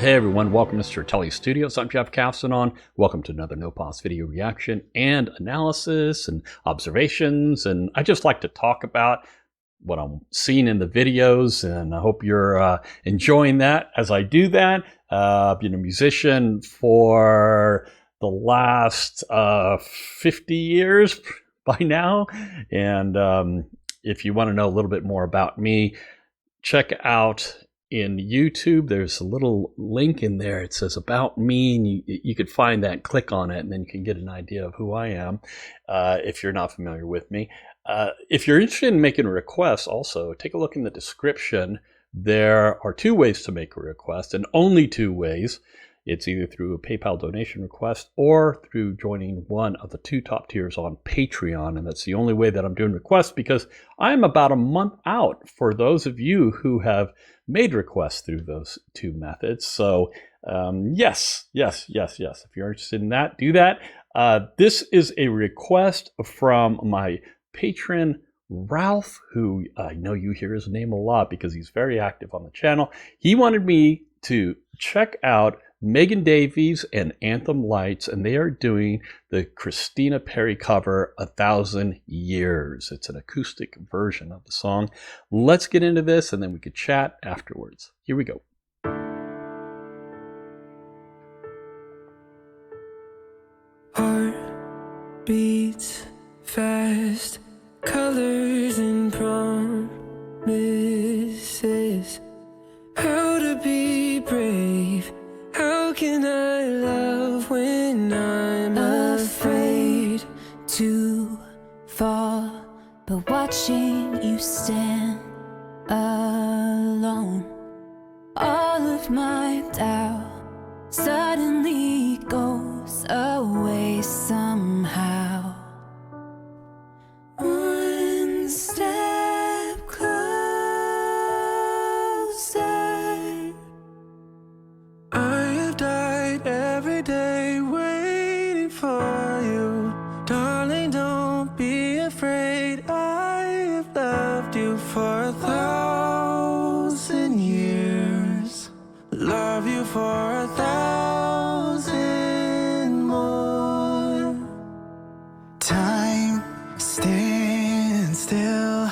Hey everyone, welcome to Stratele Studios. I'm Jeff Kafsanon. Welcome to another No Pause video reaction and analysis and observations. And I just like to talk about what I'm seeing in the videos, and I hope you're enjoying that as I do that. Been a musician for the last 50 years by now. And if you want to know a little bit more about me, check out in YouTube, there's a little link in there. It says about me, and you could find that, click on it, and then you can get an idea of who I am if you're not familiar with me. If you're interested in making a request, also take a look in the description. There are two ways to make a request, and only two ways. It's either through a PayPal donation request or through joining one of the two top tiers on Patreon. And that's the only way that I'm doing requests, because I'm about a month out for those of you who have made requests through those two methods. So yes. If you're interested in that, do that. This is a request from my patron, Ralph, who I know you hear his name a lot because he's very active on the channel. He wanted me to check out Megan Davies and Anthem Lights, and they are doing the Christina Perri cover, 1,000 Years. It's an acoustic version of the song. Let's get into this, and then we could chat afterwards. Here we go. Heart beats fast, colors and promises. How to be brave? How can I love when I'm afraid to fall, but watching you stand alone, all of my doubt suddenly goes away somehow. One step closer. I have died every day waiting for you. Darling, don't be afraid. I have loved you for 1,000 years. Love you for 1,000 more. Time stands still,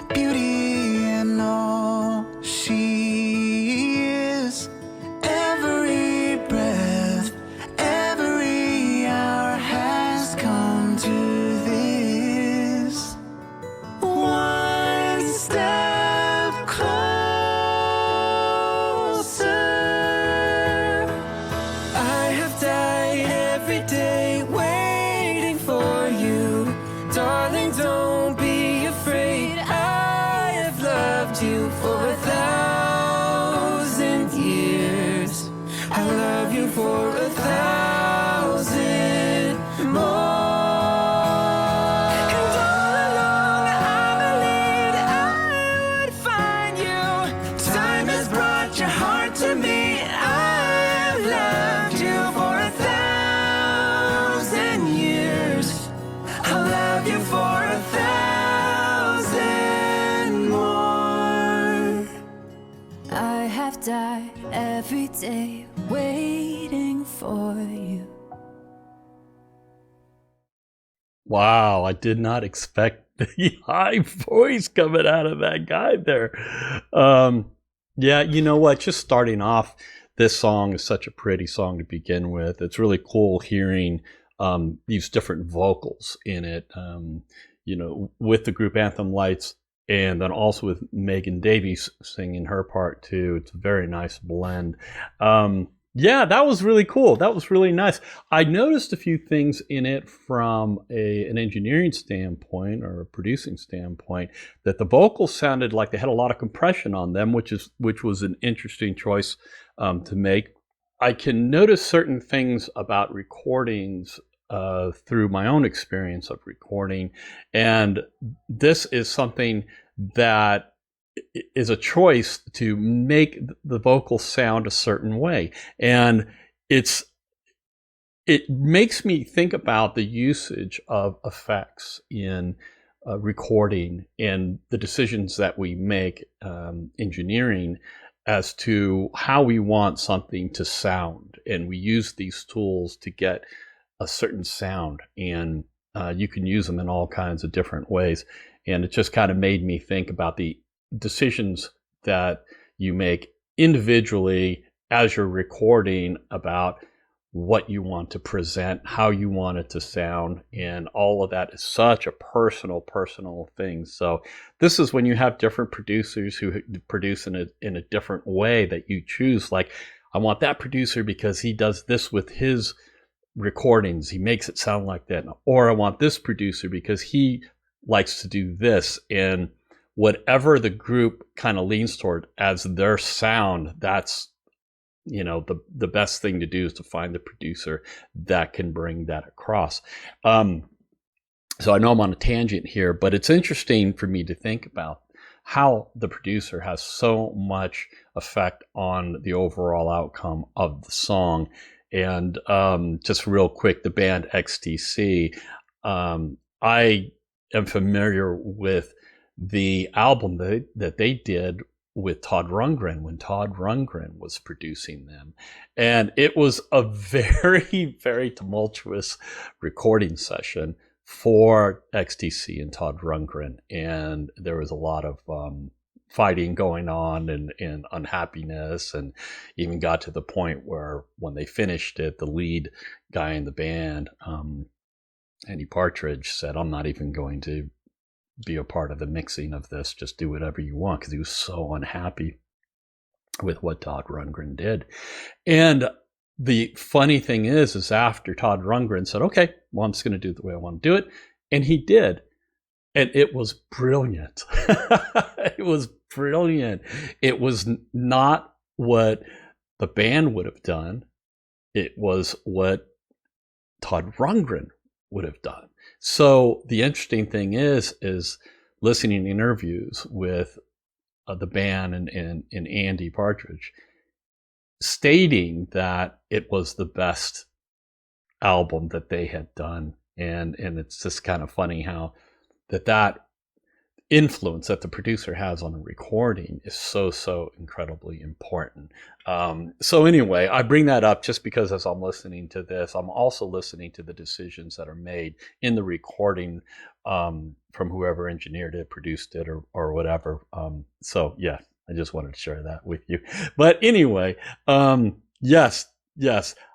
beauty and all she is. Every breath, every hour has come to this. One step closer. I have died every day waiting for you. Darling, don't be afraid. I have loved you for 1,000 years. I love you for 1,000 more. And all along I believed I would find you. Time has brought your heart to me. I've loved you for 1,000 years. I love you for 1,000 more. I have died every day waiting for you. Wow, I did not expect the high voice coming out of that guy there. Yeah, you know what? Just starting off, this song is such a pretty song to begin with. It's really cool hearing these different vocals in it, you know, with the group Anthem Lights, and then also with Megan Davies singing her part too. It's a very nice blend. Yeah, that was really cool. That was really nice. I noticed a few things in it from an engineering standpoint or a producing standpoint, that the vocals sounded like they had a lot of compression on them, which was an interesting choice to make. I can notice certain things about recordings through my own experience of recording, and this is something that is a choice to make the vocal sound a certain way. And it makes me think about the usage of effects in recording and the decisions that we make engineering as to how we want something to sound. And we use these tools to get a certain sound, and you can use them in all kinds of different ways. And it just kind of made me think about the decisions that you make individually as you're recording about what you want to present, how you want it to sound, and all of that is such a personal thing. So this is when you have different producers who produce in a different way that you choose. Like, I want that producer because he does this with his recordings, he makes it sound like that. Or I want this producer because he likes to do this. And whatever the group kind of leans toward as their sound, that's, you know, the best thing to do is to find the producer that can bring that across. So I know I'm on a tangent here, but it's interesting for me to think about how the producer has so much effect on the overall outcome of the song. And just real quick, the band XTC, I am familiar with the album that they did with Todd Rundgren when Todd Rundgren was producing them. And it was a very, very tumultuous recording session for XTC and Todd Rundgren. And there was a lot of fighting going on and unhappiness, and even got to the point where when they finished it, the lead guy in the band, Andy Partridge, said, "I'm not even going to be a part of the mixing of this, just do whatever you want," because he was so unhappy with what Todd Rundgren did. And the funny thing is after Todd Rundgren said, "Okay, well, I'm just going to do it the way I want to do it," and he did, and it was brilliant. It was brilliant. It was not what the band would have done. It was what Todd Rundgren would have done. So the interesting thing is listening to interviews with the band and Andy Partridge stating that it was the best album that they had done. And it's just kind of funny how that influence that the producer has on a recording is so incredibly important. So anyway, I bring that up just because as I'm listening to this, I'm also listening to the decisions that are made in the recording from whoever engineered it, produced it, or whatever. So yeah, I just wanted to share that with you. But anyway, yes,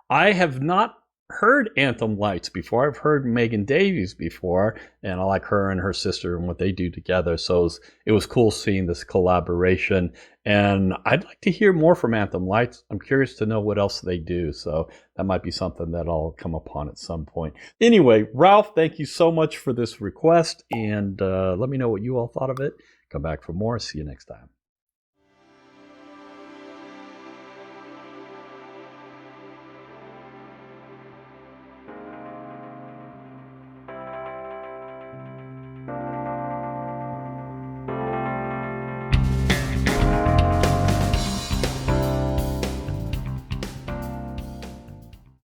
I have not heard Anthem Lights before. I've heard Megan Davies before, and I like her and her sister and what they do together. So it was cool seeing this collaboration, and I'd like to hear more from Anthem Lights. I'm curious to know what else they do, so that might be something that I'll come upon at some point. Anyway, Ralph, thank you so much for this request, and let me know what you all thought of it. Come back for more. See you next time.